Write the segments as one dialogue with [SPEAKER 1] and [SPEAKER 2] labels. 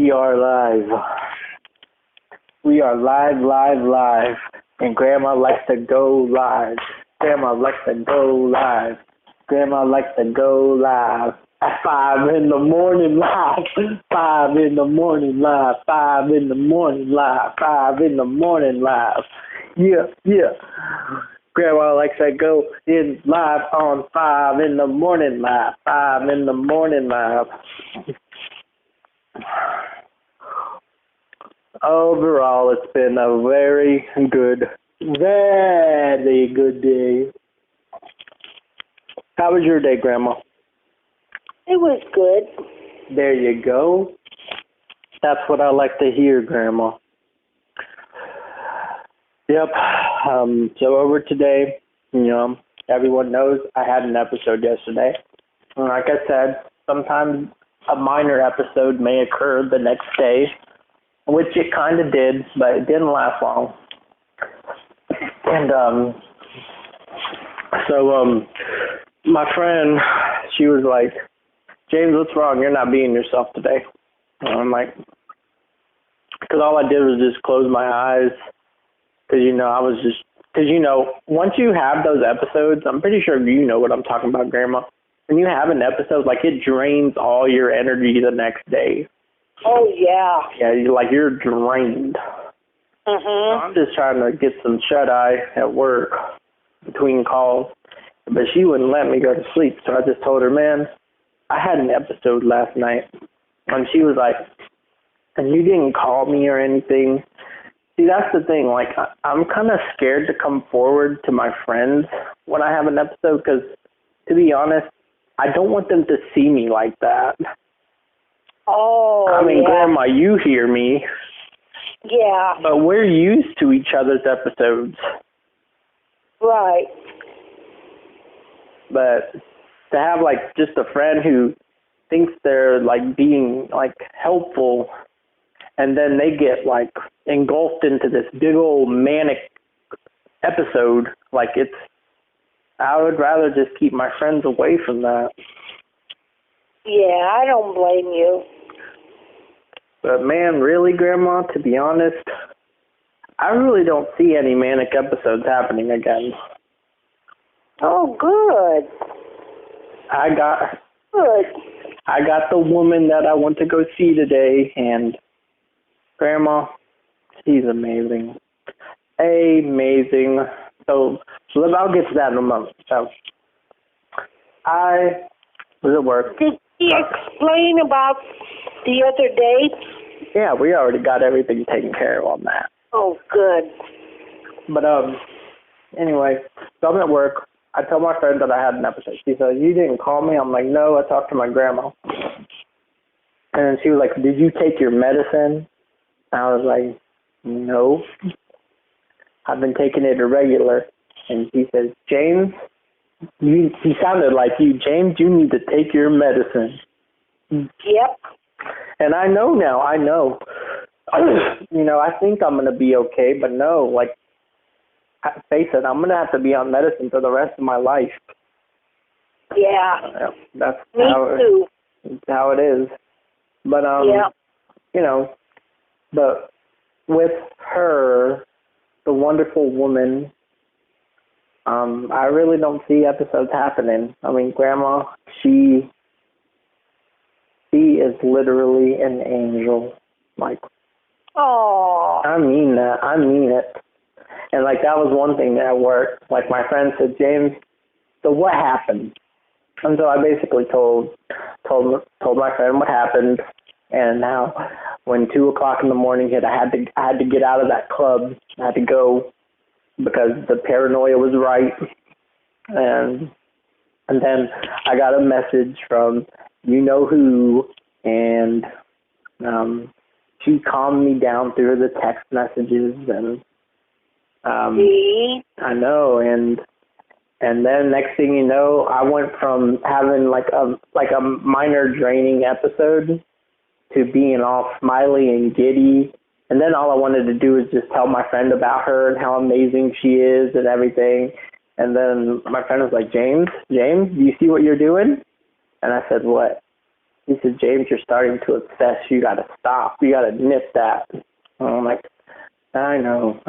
[SPEAKER 1] We are live. We are live. And Grandma likes to go live. Grandma likes to go live. Grandma likes to go live. At 5 in the morning live. 5 in the morning live. 5 in the morning live. 5 in the morning live. Yeah. Grandma likes to go in live on 5 in the morning live. 5 in the morning live. Overall, it's been a very good day. How was your day, Grandma?
[SPEAKER 2] It was good.
[SPEAKER 1] There you go. That's what I like to hear, Grandma. Yep. So over today, everyone knows I had an episode yesterday. And like I said, sometimes a minor episode may occur the next day, which it kind of did, but it didn't last long. And so my friend, she was like, James, what's wrong? You're not being yourself today. And I'm like, because all I did was just close my eyes, because, once you have those episodes, I'm pretty sure you know what I'm talking about, Grandma. When you have an episode, like, it drains all your energy the next day.
[SPEAKER 2] Oh, yeah.
[SPEAKER 1] Yeah, you're drained.
[SPEAKER 2] Mm-hmm.
[SPEAKER 1] I'm just trying to get some shut-eye at work between calls, but she wouldn't let me go to sleep, so I just told her, man, I had an episode last night, and she was like, and you didn't call me or anything. See, that's the thing, like, I'm kind of scared to come forward to my friends when I have an episode, because, to be honest, I don't want them to see me like that.
[SPEAKER 2] Oh,
[SPEAKER 1] I mean,
[SPEAKER 2] yeah.
[SPEAKER 1] Grandma, you hear me.
[SPEAKER 2] Yeah.
[SPEAKER 1] But we're used to each other's episodes.
[SPEAKER 2] Right.
[SPEAKER 1] But to have, like, just a friend who thinks they're, like, being, like, helpful, and then they get, like, engulfed into this big old manic episode, like, I would rather just keep my friends away from that.
[SPEAKER 2] Yeah, I don't blame you.
[SPEAKER 1] But, man, really, Grandma, to be honest, I really don't see any manic episodes happening again.
[SPEAKER 2] Oh, good.
[SPEAKER 1] I got the woman that I want to go see today, and Grandma, she's amazing. Amazing. So I'll get to that in a moment. So I was at work.
[SPEAKER 2] Did he explain about the other day?
[SPEAKER 1] Yeah, we already got everything taken care of on that.
[SPEAKER 2] Oh, good.
[SPEAKER 1] But anyway, so I'm at work. I told my friend that I had an episode. She said, you didn't call me? I'm like, no, I talked to my grandma. And she was like, did you take your medicine? And I was like, no. I've been taking it irregular. And she says, James, he sounded like you. James, you need to take your medicine.
[SPEAKER 2] Yep.
[SPEAKER 1] And I know now. I know. I think I'm going to be okay, but no, like, face it, I'm going to have to be on medicine for the rest of my life.
[SPEAKER 2] Yeah.
[SPEAKER 1] That's
[SPEAKER 2] Me too.
[SPEAKER 1] how it is. But, but with her, the wonderful woman, I really don't see episodes happening. I mean, Grandma, she is literally an angel. Like,
[SPEAKER 2] oh,
[SPEAKER 1] I mean that. I mean it. And, like, that was one thing at work. Like, my friend said, James, so what happened? And so I basically told my friend what happened, and now when 2 o'clock in the morning hit, I had to get out of that club. I had to go because the paranoia was right. And then I got a message from you-know-who, and she calmed me down through the text messages, and I know, and then next thing you know, I went from having like a minor draining episode to being all smiley and giddy, and then all I wanted to do was just tell my friend about her and how amazing she is and everything. And then my friend was like, James, do you see what you're doing? And I said, what? he said, James, you're starting to obsess. You got to stop. You got to nip that. And I'm like, I know.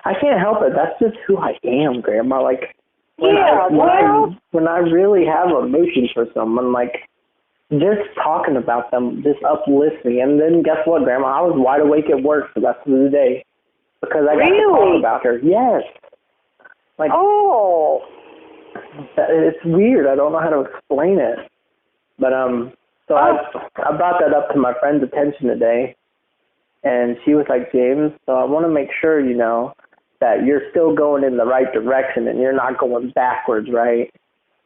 [SPEAKER 1] I can't help it. That's just who I am, Grandma. Like, when I really have emotions for someone, like, just talking about them just uplifts me. And then guess what, Grandma? I was wide awake at work for the rest of the day because I got to talk about her. Yes. Like, it's weird. I don't know how to explain it. But so I brought that up to my friend's attention today, and she was like, James, so I want to make sure, you know, that you're still going in the right direction and you're not going backwards, right?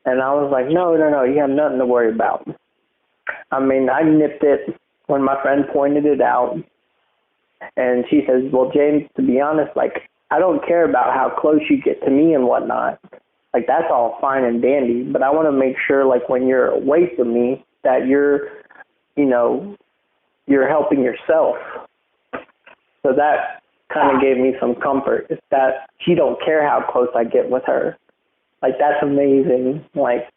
[SPEAKER 1] And I was like, no, you have nothing to worry about. I mean, I nipped it when my friend pointed it out, and she says, well, James, to be honest, like, I don't care about how close you get to me and whatnot. Like, that's all fine and dandy, but I want to make sure, like, when you're away from me, that you're, you know, you're helping yourself. So that kind of gave me some comfort. It's that she don't care how close I get with her. Like, that's amazing. Like,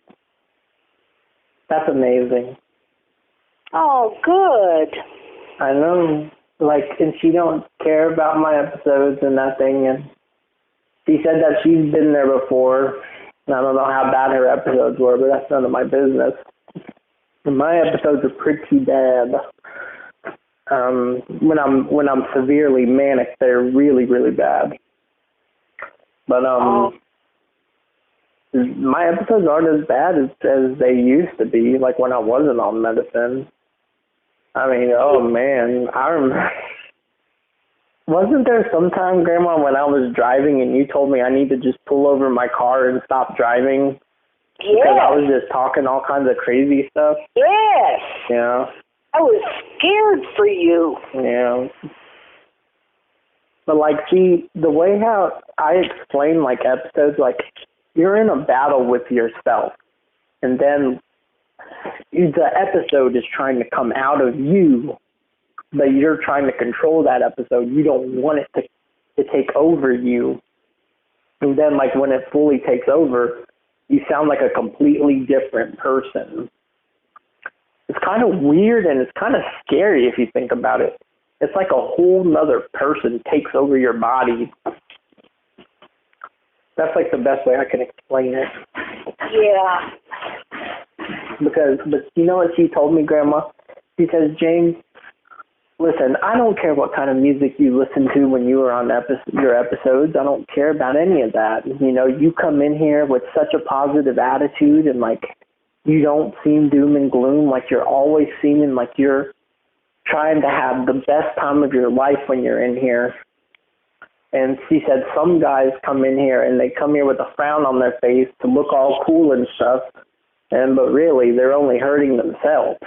[SPEAKER 1] that's amazing.
[SPEAKER 2] Oh, good.
[SPEAKER 1] I know. Like, and she don't care about my episodes and nothing. And she said that she's been there before. And I don't know how bad her episodes were, but that's none of my business. And my episodes are pretty bad. When I'm severely manic, they're really, really bad. But my episodes aren't as bad as they used to be, like when I wasn't on medicine. I mean, oh man, I remember. Wasn't there some time, Grandma, when I was driving and you told me I need to just pull over my car and stop driving?
[SPEAKER 2] Yes.
[SPEAKER 1] Because I was just talking all kinds of crazy stuff?
[SPEAKER 2] Yes.
[SPEAKER 1] Yeah.
[SPEAKER 2] I was scared for you.
[SPEAKER 1] Yeah. But, like, see, the way how I explain, like, episodes, like, you're in a battle with yourself. And then the episode is trying to come out of you, but you're trying to control that episode. You don't want it to take over you. And then, like, when it fully takes over, you sound like a completely different person. It's kind of weird and it's kind of scary if you think about it. It's like a whole nother person takes over your body. That's like the best way I can explain it.
[SPEAKER 2] Yeah.
[SPEAKER 1] But you know what she told me, Grandma? She says, James, listen, I don't care what kind of music you listen to when you were on your episodes. I don't care about any of that. You know, you come in here with such a positive attitude and, like, you don't seem doom and gloom. Like, you're always seeming like you're trying to have the best time of your life when you're in here. And she said some guys come in here and they come here with a frown on their face to look all cool and stuff, but really they're only hurting themselves.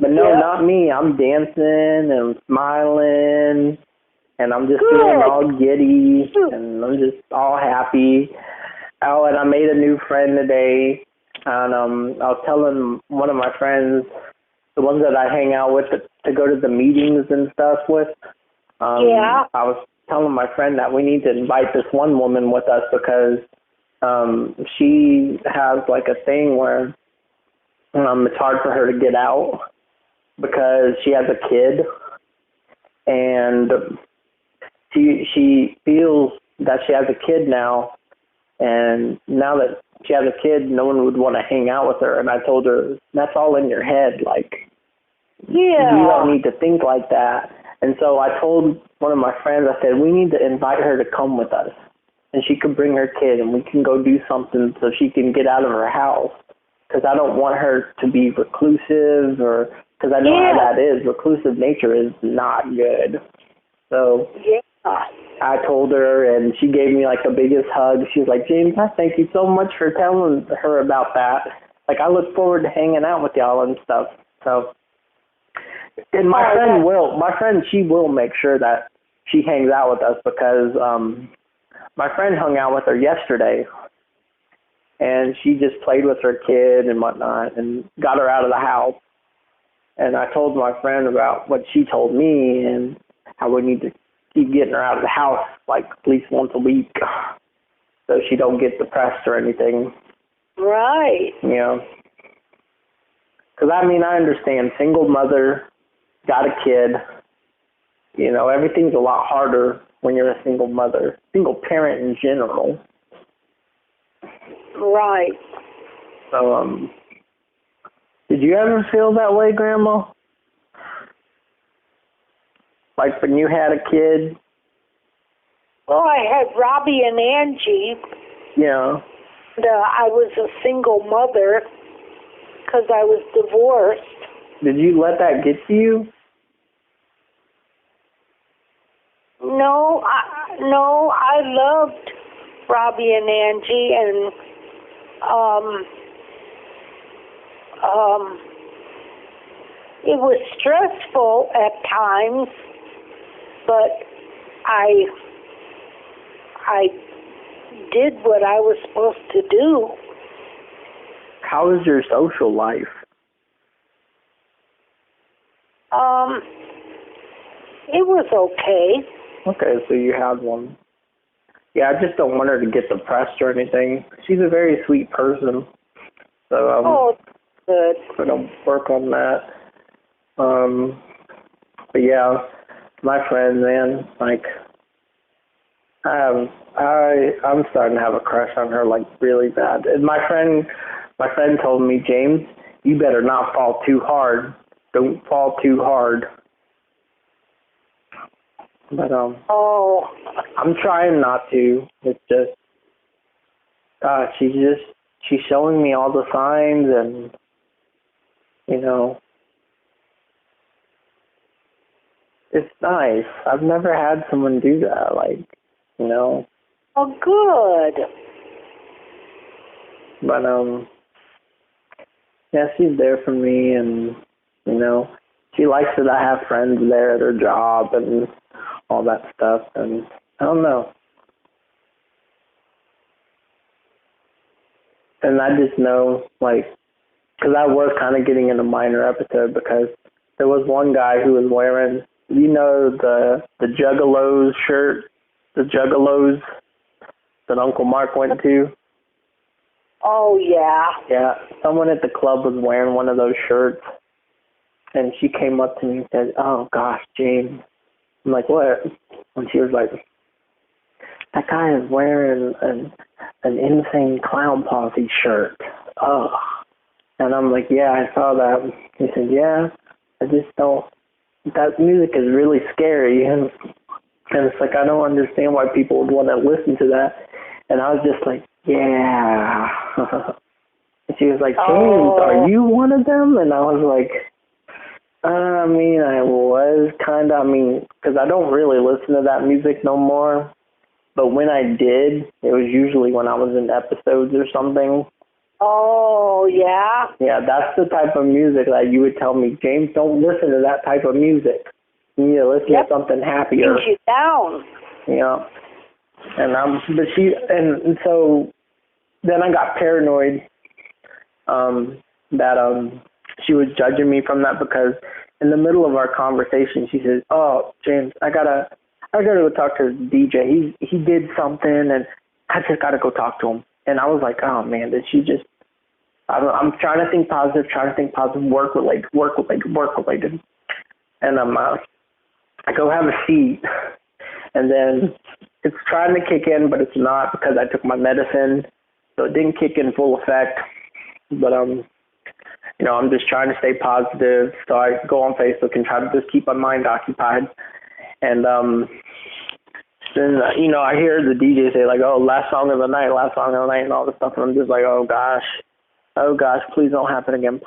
[SPEAKER 1] But no, not me. I'm dancing and smiling, and I'm just feeling all giddy, and I'm just all happy. Oh, and I made a new friend today, and I was telling one of my friends, the ones that I hang out with, to go to the meetings and stuff with. I was telling my friend that we need to invite this one woman with us because she has, like, a thing where it's hard for her to get out because she has a kid, and she feels that she has a kid now, and now that she has a kid, no one would want to hang out with her. And I told her, that's all in your head. Like, you don't need to think like that. And so I told one of my friends, I said, we need to invite her to come with us, and she could bring her kid, and we can go do something so she can get out of her house, because I don't want her to be reclusive, or because I know how that is. Reclusive nature is not good. So I told her, and she gave me, like, the biggest hug. She was like, James, I thank you so much for telling her about that. Like, I look forward to hanging out with y'all and stuff. So, and my friend, she will make sure that she hangs out with us, because my friend hung out with her yesterday, and she just played with her kid and whatnot and got her out of the house. And I told my friend about what she told me and how we need to keep getting her out of the house, like, at least once a week, so she don't get depressed or anything.
[SPEAKER 2] Right.
[SPEAKER 1] You know. Because, I mean, I understand single mother, got a kid. You know, everything's a lot harder when you're a single mother, single parent in general.
[SPEAKER 2] Right.
[SPEAKER 1] So, did you ever feel that way, Grandma? Like when you had a kid?
[SPEAKER 2] Well, I had Robbie and Angie.
[SPEAKER 1] Yeah.
[SPEAKER 2] And, I was a single mother because I was divorced.
[SPEAKER 1] Did you let that get to you?
[SPEAKER 2] No, I loved Robbie and Angie, and it was stressful at times, but I did what I was supposed to do.
[SPEAKER 1] How was your social life?
[SPEAKER 2] It was okay.
[SPEAKER 1] Okay, so you had one. Yeah, I just don't want her to get depressed or anything. She's a very sweet person. So
[SPEAKER 2] Oh, good.
[SPEAKER 1] I'm gonna work on that. But yeah, my friend, man, like I'm starting to have a crush on her, like really bad. And my friend told me, James, you better not fall too hard. Don't fall too hard. But I'm trying not to. It's just she's showing me all the signs, and you know, it's nice. I've never had someone do that, like, you know.
[SPEAKER 2] Oh, good.
[SPEAKER 1] But yeah, she's there for me, and you know, she likes that I have friends there at her job and all that stuff, and I don't know. And I just know, like, because I was kind of getting in a minor episode because there was one guy who was wearing, you know, the Juggalos shirt, the Juggalos that Uncle Mark went to.
[SPEAKER 2] Oh, yeah.
[SPEAKER 1] Yeah, someone at the club was wearing one of those shirts, and she came up to me and said, "Oh, gosh, James." I'm like, "What?" And she was like, "That guy is wearing an Insane Clown Posse shirt." Oh. And I'm like, "Yeah, I saw that." He said, "Yeah, I just don't, that music is really scary." And it's like, I don't understand why people would want to listen to that. And I was just like, yeah. And she was like, "James, are you one of them?" And I was like, I mean, I was kind of, because I don't really listen to that music no more. But when I did, it was usually when I was in episodes or something.
[SPEAKER 2] Oh, yeah?
[SPEAKER 1] Yeah, that's the type of music that you would tell me, "James, don't listen to that type of music. You need to listen to something happier."
[SPEAKER 2] Brings you down.
[SPEAKER 1] Yeah. And so then I got paranoid that she was judging me from that, because in the middle of our conversation she says, "Oh, James, I gotta go talk to the DJ. He did something, and I just gotta go talk to him." And I was like, "Oh man, did she just?" I'm trying to think positive, work related, and I go have a seat, and then it's trying to kick in, but it's not, because I took my medicine, so it didn't kick in full effect. But you know, I'm just trying to stay positive, so I go on Facebook and try to just keep my mind occupied. And then you know, I hear the DJ say like, "Oh, last song of the night," and all this stuff, and I'm just like, oh gosh, please don't happen again,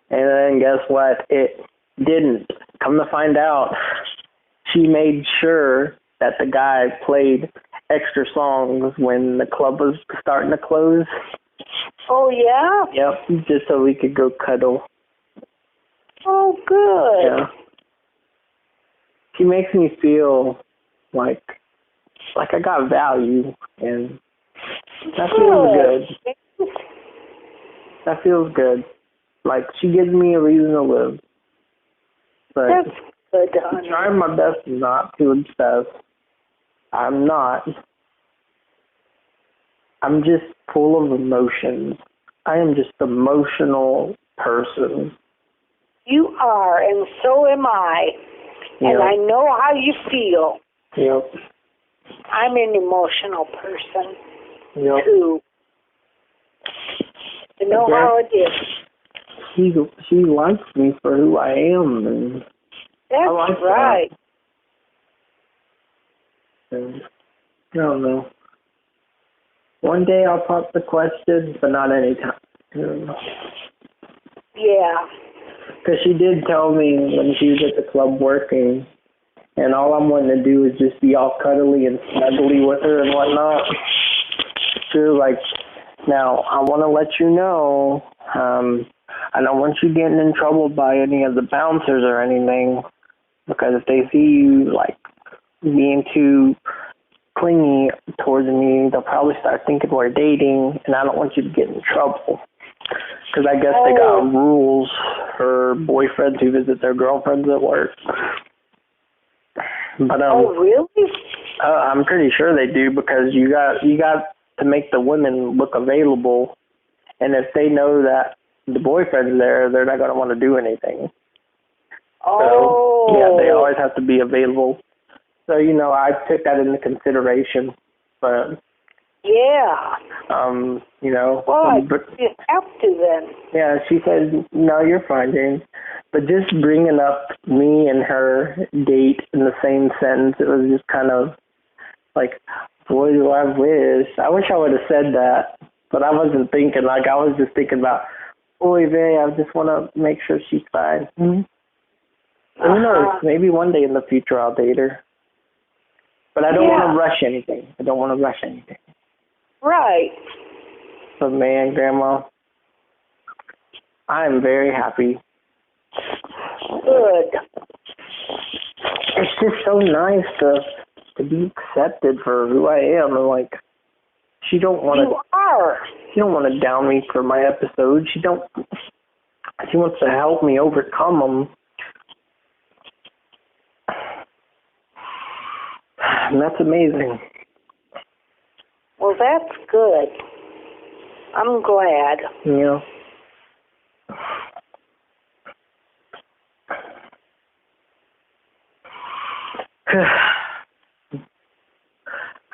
[SPEAKER 1] And then guess what? It didn't. Come to find out, she made sure that the guy played extra songs when the club was starting to close.
[SPEAKER 2] Oh, yeah?
[SPEAKER 1] Yep, just so we could go cuddle.
[SPEAKER 2] Oh, good.
[SPEAKER 1] Yeah. She makes me feel like I got value, and that feels good. That feels good. Like, she gives me a reason to live. But
[SPEAKER 2] that's good, honey.
[SPEAKER 1] I'm trying my best not to obsess. I'm not. I'm just full of emotions. I am just emotional person.
[SPEAKER 2] You are, and so am I.
[SPEAKER 1] Yep.
[SPEAKER 2] And I know how you feel.
[SPEAKER 1] Yep.
[SPEAKER 2] I'm an emotional person,
[SPEAKER 1] Yep.
[SPEAKER 2] too. I know how it is.
[SPEAKER 1] She likes me for who I am, and
[SPEAKER 2] That's
[SPEAKER 1] I like
[SPEAKER 2] right.
[SPEAKER 1] that. And I don't know. One day I'll pop the question, but not anytime.
[SPEAKER 2] Yeah.
[SPEAKER 1] Because she did tell me when she was at the club working, and all I'm wanting to do is just be all cuddly and snuggly with her and whatnot. She was like, now, I want to let you know, I don't want you getting in trouble by any of the bouncers or anything, because if they see you, like, being too clingy towards me, they'll probably start thinking we're dating, and I don't want you to get in trouble. Because I guess they got rules for boyfriends who visit their girlfriends at work. But
[SPEAKER 2] oh, really?
[SPEAKER 1] I'm pretty sure they do, because you got to make the women look available, and if they know that the boyfriend's there, they're not going to want to do anything.
[SPEAKER 2] Oh.
[SPEAKER 1] So, yeah, they always have to be available. So, I took that into consideration, but
[SPEAKER 2] yeah.
[SPEAKER 1] Well,
[SPEAKER 2] you have to then.
[SPEAKER 1] Yeah, she said, no, you're fine, James. But just bringing up me and her date in the same sentence, it was just kind of like, boy, do I wish. I wish I would have said that, but I wasn't thinking. Like, I was just thinking about, boy, Vay, I just want to make sure she's fine. Mm-hmm. Who knows? Maybe one day in the future I'll date her. But I don't want to rush anything.
[SPEAKER 2] Right.
[SPEAKER 1] But, man, Grandma, I am very happy.
[SPEAKER 2] Good.
[SPEAKER 1] It's just so nice to be accepted for who I am. And, like, she don't want to.
[SPEAKER 2] You are.
[SPEAKER 1] She don't want to down me for my episodes. She wants to help me overcome them. And that's amazing.
[SPEAKER 2] Well, that's good. I'm glad.
[SPEAKER 1] Yeah.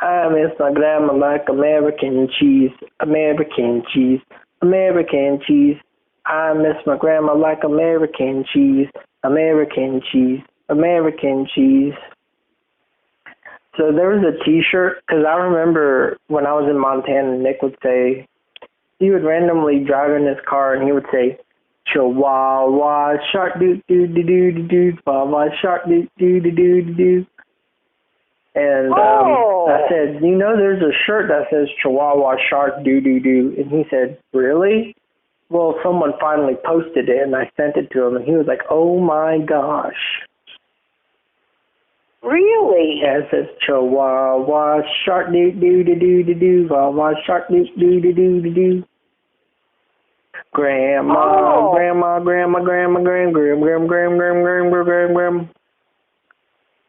[SPEAKER 1] I miss my grandma like American cheese, American cheese, American cheese. I miss my grandma like American cheese, American cheese, American cheese. So there was a T-shirt, because I remember when I was in Montana, Nick would say, he would randomly drive in his car and he would say, Chihuahua, shark doo doo doo doo doo doo, Chihuahua, shark doo doo doo doo doo doo. And I said, there's a shirt that says Chihuahua, shark doo doo doo. And he said, really? Well, someone finally posted it and I sent it to him and he was like, oh my gosh.
[SPEAKER 2] Really?
[SPEAKER 1] Yeah, it says Chihuahua, shark doo doo doo doo doo doo, Chihuahua, shark doo doo doo doo doo doo. Grandma, grandma, grandma, grandma, grandma.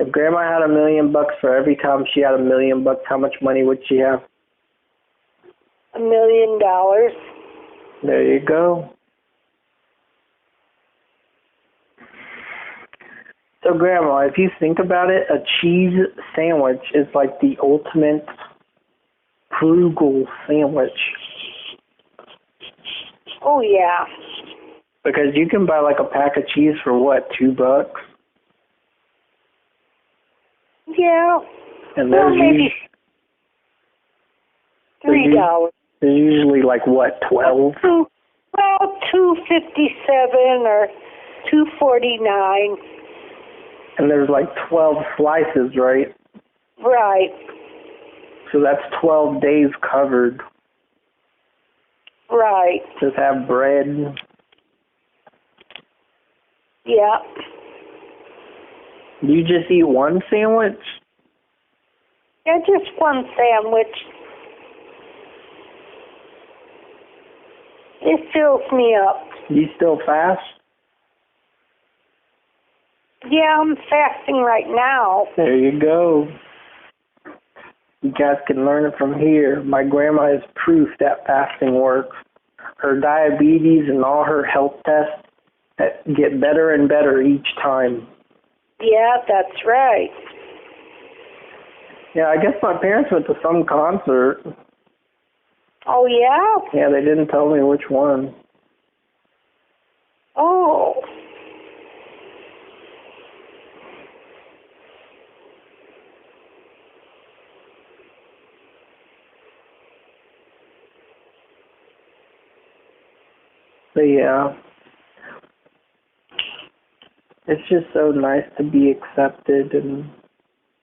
[SPEAKER 1] If Grandma had $1 million for every time she had $1 million, how much money would she have?
[SPEAKER 2] $1 million.
[SPEAKER 1] There you go. So, Grandma, if you think about it, a cheese sandwich is like the ultimate frugal sandwich.
[SPEAKER 2] Oh, yeah.
[SPEAKER 1] Because you can buy like a pack of cheese for what, $2?
[SPEAKER 2] Yeah.
[SPEAKER 1] And
[SPEAKER 2] well, maybe $3.
[SPEAKER 1] There's usually like what, 12?
[SPEAKER 2] Well, $2.57 or $2.49.
[SPEAKER 1] And there's like 12 slices, right?
[SPEAKER 2] Right.
[SPEAKER 1] So that's 12 days covered.
[SPEAKER 2] Right.
[SPEAKER 1] Just have bread.
[SPEAKER 2] Yeah.
[SPEAKER 1] Do you just eat one sandwich?
[SPEAKER 2] Yeah, just one sandwich. It fills me up.
[SPEAKER 1] You still fast?
[SPEAKER 2] Yeah, I'm fasting right now.
[SPEAKER 1] There you go. You guys can learn it from here. My grandma is proof that fasting works. her diabetes and all her health tests get better and better each time.
[SPEAKER 2] Yeah, that's right.
[SPEAKER 1] Yeah, I guess my parents went to some concert.
[SPEAKER 2] Oh, yeah?
[SPEAKER 1] Yeah, they didn't tell me which one.
[SPEAKER 2] Oh.
[SPEAKER 1] But yeah, it's just so nice to be accepted and...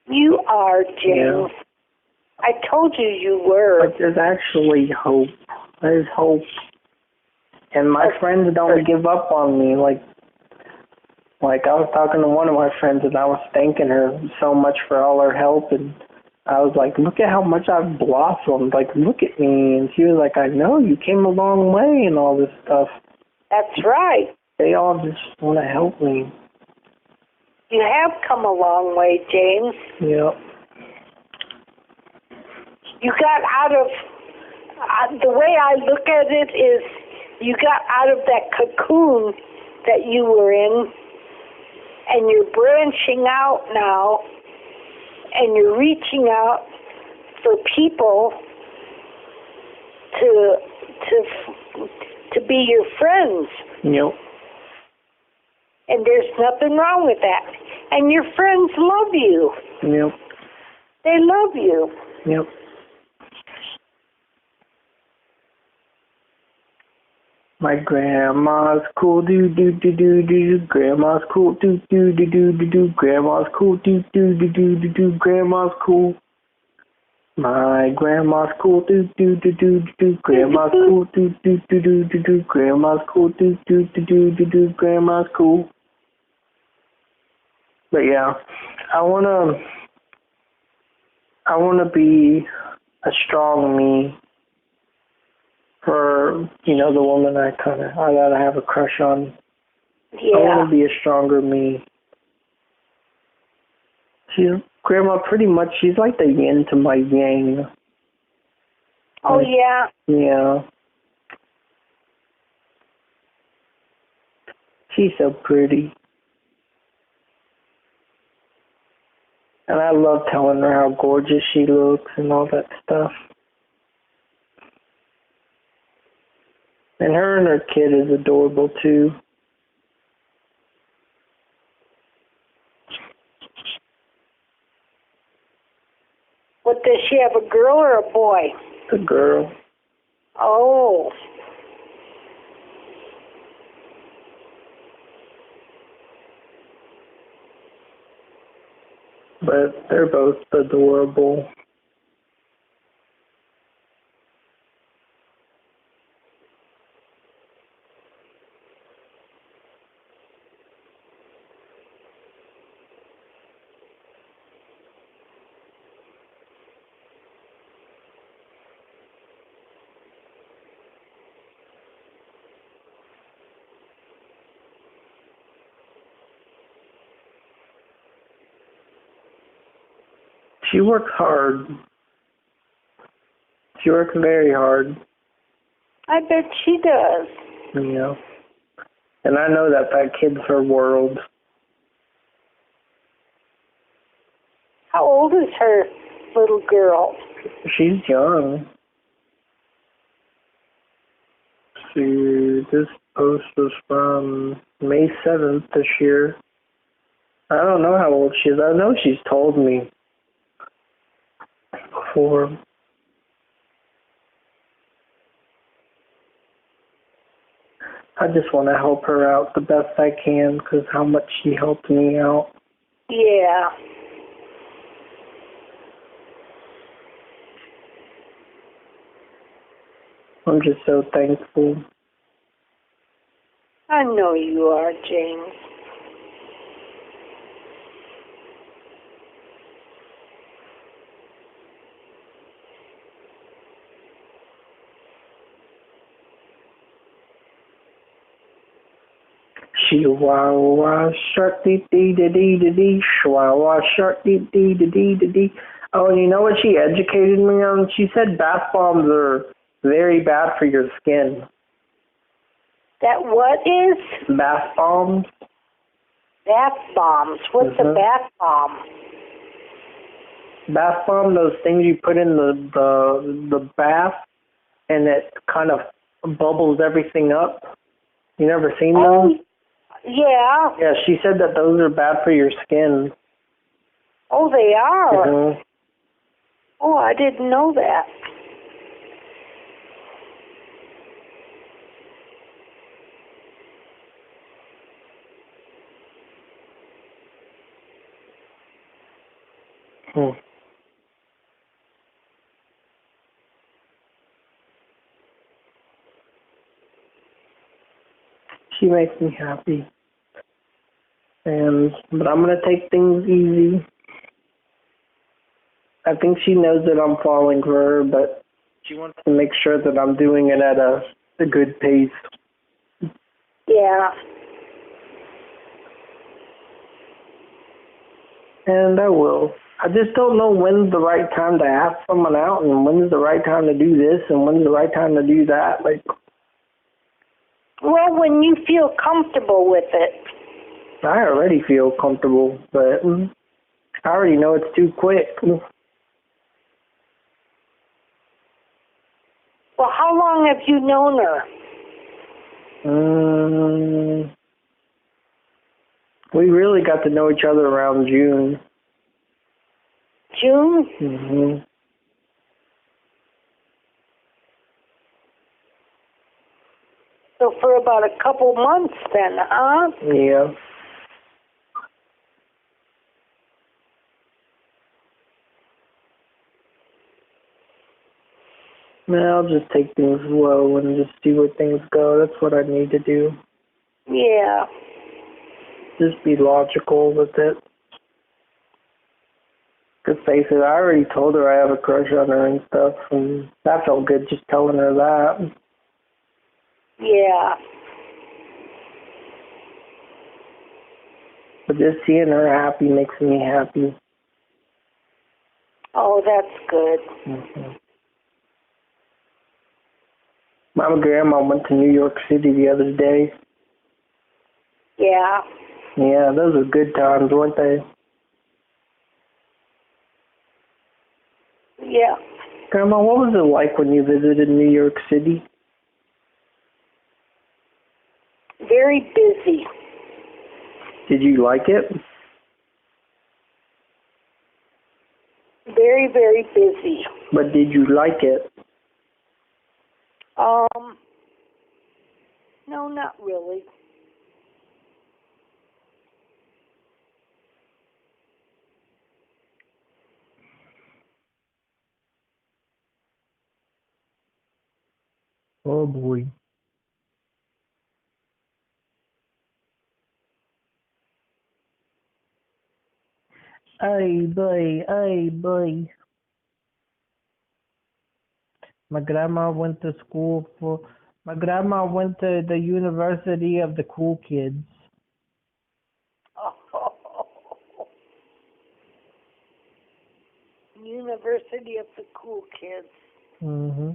[SPEAKER 2] You are, James.
[SPEAKER 1] Yeah.
[SPEAKER 2] I told you you were.
[SPEAKER 1] But there's actually hope. There's hope. And my friends don't give up on me. Like I was talking to one of my friends and I was thanking her so much for all her help, and I was like, look at how much I've blossomed. Like, look at me. And she was like, I know, you came a long way and all this stuff.
[SPEAKER 2] That's right.
[SPEAKER 1] They all just want to help me.
[SPEAKER 2] You have come a long way, James.
[SPEAKER 1] Yep.
[SPEAKER 2] You got out of, the way I look at it is, you got out of that cocoon that you were in, and you're branching out now, and you're reaching out for people to be your friends.
[SPEAKER 1] Yep.
[SPEAKER 2] And there's nothing wrong with that. And your friends love you.
[SPEAKER 1] Yep.
[SPEAKER 2] They love you.
[SPEAKER 1] Yep. My grandma's cool, do do do do do. Grandma's cool, do do do do do do. Grandma's cool, do do do do do do. Grandma's cool. My grandma's cool, do do do do do. Grandma's cool, do do do do do do. Grandma's cool, do do do do do do. Grandma's cool. But yeah, I wanna be a strong me for, the woman I gotta have a crush on.
[SPEAKER 2] Yeah.
[SPEAKER 1] I wanna be a stronger me. Grandma, pretty much, she's like the yin to my yang.
[SPEAKER 2] Oh, yeah?
[SPEAKER 1] Yeah. She's so pretty. And I love telling her how gorgeous she looks and all that stuff. And her kid is adorable, too.
[SPEAKER 2] What, does she have, a girl or a boy?
[SPEAKER 1] The girl.
[SPEAKER 2] Oh.
[SPEAKER 1] But they're both adorable. She works hard. She works very hard.
[SPEAKER 2] I bet she does.
[SPEAKER 1] Yeah. And I know that kid's her world.
[SPEAKER 2] How old is her little girl?
[SPEAKER 1] She's young. This post was from May 7th this year. I don't know how old she is. I know she's told me before. I just want to help her out the best I can because how much she helped me out.
[SPEAKER 2] Yeah.
[SPEAKER 1] I'm just so thankful.
[SPEAKER 2] I know you are, James.
[SPEAKER 1] Chihuahua shark dee dee dee dee dee dee. Chihuahua shark dee dee dee dee dee dee. Oh, and you know what she educated me on? She said bath bombs are very bad for your skin.
[SPEAKER 2] That what is?
[SPEAKER 1] Bath bombs.
[SPEAKER 2] Bath bombs. What's a bath bomb?
[SPEAKER 1] Bath bomb, those things you put in the bath, and it kind of bubbles everything up. You never seen those?
[SPEAKER 2] Yeah.
[SPEAKER 1] Yeah, she said that those are bad for your skin.
[SPEAKER 2] Oh, they are?
[SPEAKER 1] Mm-hmm.
[SPEAKER 2] Oh, I didn't know that.
[SPEAKER 1] She makes me happy. But I'm gonna take things easy. I think she knows that I'm falling for her, but she wants to make sure that I'm doing it at a good pace.
[SPEAKER 2] Yeah.
[SPEAKER 1] And I will. I just don't know when's the right time to ask someone out, and when's the right time to do this, and when's the right time to do that.
[SPEAKER 2] Well, when you feel comfortable with it.
[SPEAKER 1] I already feel comfortable, but I already know it's too quick.
[SPEAKER 2] Well, how long have you known her?
[SPEAKER 1] We really got to know each other around June.
[SPEAKER 2] June?
[SPEAKER 1] Mm-hmm.
[SPEAKER 2] So for about a couple months then, huh?
[SPEAKER 1] Yeah. I'll just take things slow and just see where things go. That's what I need to do.
[SPEAKER 2] Yeah.
[SPEAKER 1] Just be logical with it. Because face it, I already told her I have a crush on her and stuff, and that felt good just telling her that.
[SPEAKER 2] Yeah.
[SPEAKER 1] But just seeing her happy makes me happy.
[SPEAKER 2] Oh, that's good.
[SPEAKER 1] Mm-hmm. My grandma went to New York City the other day.
[SPEAKER 2] Yeah.
[SPEAKER 1] Yeah, those were good times, weren't they?
[SPEAKER 2] Yeah.
[SPEAKER 1] Grandma, what was it like when you visited New York City?
[SPEAKER 2] Very busy.
[SPEAKER 1] Did you like it?
[SPEAKER 2] Very, very busy.
[SPEAKER 1] But did you like it?
[SPEAKER 2] No, not really.
[SPEAKER 1] Oh boy. Ay boy. My grandma went to the University of the Cool Kids.
[SPEAKER 2] University of the Cool Kids.
[SPEAKER 1] Mm-hmm.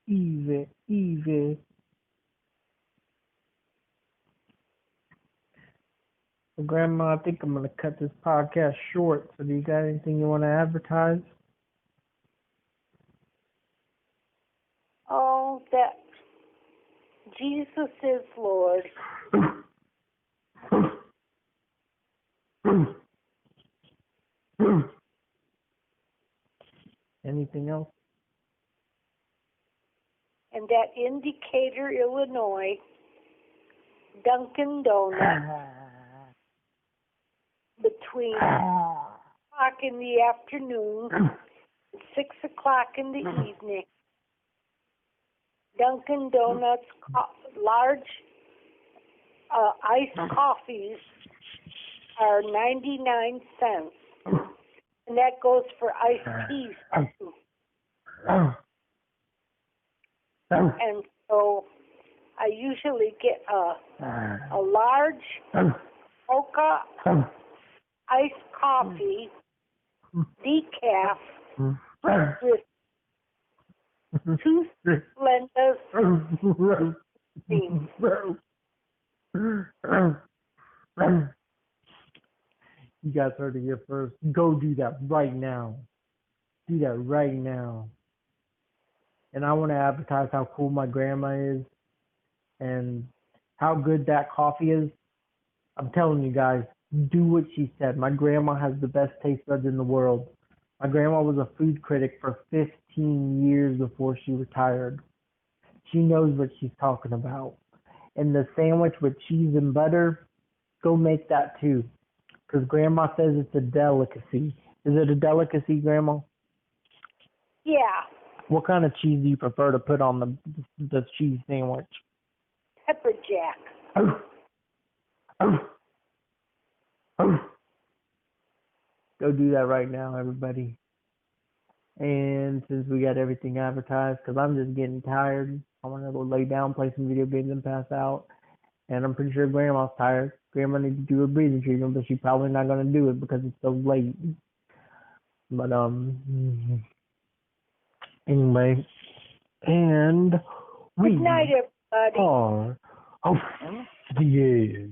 [SPEAKER 1] Eve. Well, Grandma, I think I'm going to cut this podcast short. So do you got anything you want to advertise?
[SPEAKER 2] Oh, that Jesus is Lord.
[SPEAKER 1] Anything else?
[SPEAKER 2] And that in Decatur, Illinois, Dunkin' Donuts between 6 o'clock in the afternoon and 6 o'clock in the evening. Dunkin' Donuts large iced coffees are 99 cents. And that goes for iced teas too. And so I usually get a large mocha iced coffee decaf with 2 Splendas cream.
[SPEAKER 3] You guys heard it here first. Go do that right now. Do that right now. And I want to advertise how cool my grandma is and how good that coffee is. I'm telling you guys, do what she said. My grandma has the best taste buds in the world. My grandma was a food critic for 15 years before she retired. She knows what she's talking about. And the sandwich with cheese and butter, go make that too. Because Grandma says it's a delicacy. Is it a delicacy, Grandma?
[SPEAKER 2] Yeah.
[SPEAKER 3] What kind of cheese do you prefer to put on the cheese sandwich?
[SPEAKER 2] Pepper jack.
[SPEAKER 3] Oh. Oh. Oh. Go do that right now, everybody. And since we got everything advertised, because I'm just getting tired, I want to go lay down, play some video games, and pass out. And I'm pretty sure Grandma's tired. Grandma needs to do a breathing treatment, but she's probably not going to do it because it's so late. But, anyway. And we
[SPEAKER 2] Good night, everybody.
[SPEAKER 3] are off the air.